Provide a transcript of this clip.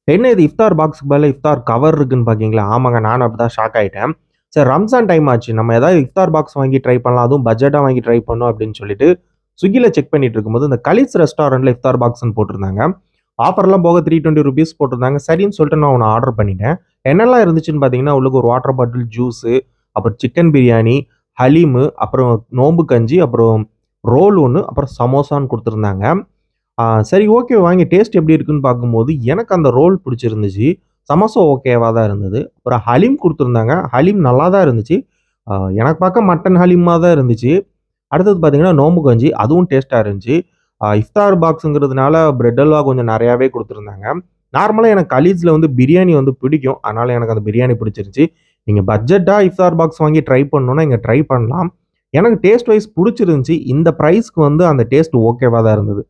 என்ன இது இஃப்தார் பாக்ஸ்க்கு பதிலா இஃப்தார் கவர் இருக்குன்னு பார்க்கீங்களா? ஆமாங்க. நானும் அப்படிதான் ஷாக் ஆயிட்டேன். சரி ரம்ஜான் டைம் ஆச்சு. நம்ம ஏதாவது இஃப்தார் பாக்ஸ் வாங்கி ட்ரை பண்ணலாம். அதுவும் பட்ஜெட்டா வாங்கி ட்ரை பண்ணணும் அப்படின்னு சொல்லிட்டு, ஸ்விக்கில செக் பண்ணிட்டு இருக்கும்போது, இந்த கலீஸ் ரெஸ்டாரண்ட்ல இஃப்தார் பாக்ஸ்ன்னு போட்டிருந்தாங்க. ஆஃபர்லாம் போக ₹320 போட்டிருந்தாங்க. சரின்னு சொல்லிட்டு நான் ஒண்ணு ஆர்டர் பண்ணிட்டேன். என்னெல்லாம் இருந்துச்சுன்னு பார்த்தீங்கன்னா, உள்ளுக்கு ஒரு வாட்டர் பாட்டில், ஜூஸு, அப்புறம் சிக்கன் பிரியாணி, ஹலீமு, அப்புறம் நோம்பு கஞ்சி, அப்புறம் ரோல் ஒண்ணு, அப்புறம் சமோசான்னு குடுத்துருந்தாங்க. சரி ஓகே வாங்கி டேஸ்ட் எப்படி இருக்குன்னு பார்க்கும்போது, எனக்கு அந்த ரோல் பிடிச்சிருந்துச்சு. சமோசா ஓகேவா தான் இருந்தது. அப்புறம் ஹலீம் குடுத்துருந்தாங்க. ஹலீம் நல்லா தான் இருந்துச்சு. அ எனக்கு பார்க்க மட்டன் ஹலீமா தான் இருந்துச்சு. அடுத்தது பார்த்தீங்கன்னா, நோம்பு கஞ்சி அதுவும் டேஸ்ட்டா இருந்துச்சு. இஃப்தார் பாக்ஸ்ங்கிறதுனால பிரெட் அல்வா கொஞ்சம் நெறையாவே குடுத்துருந்தாங்க. நார்மலா எனக்கு கலீஸ்ல வந்து பிரியாணி வந்து பிடிக்கும். அதனால எனக்கு அந்த பிரியாணி பிடிச்சிருந்துச்சு. நீங்க பட்ஜெட்டா இஃப்தார் பாக்ஸ் வாங்கி ட்ரை பண்ணணும்னா, இங்க ட்ரை பண்ணலாம். எனக்கு டேஸ்ட் வைஸ் புடிச்சிருந்துச்சு. இந்த பிரைஸ்க்கு வந்து அந்த டேஸ்ட் ஓகேவா தான் இருந்தது.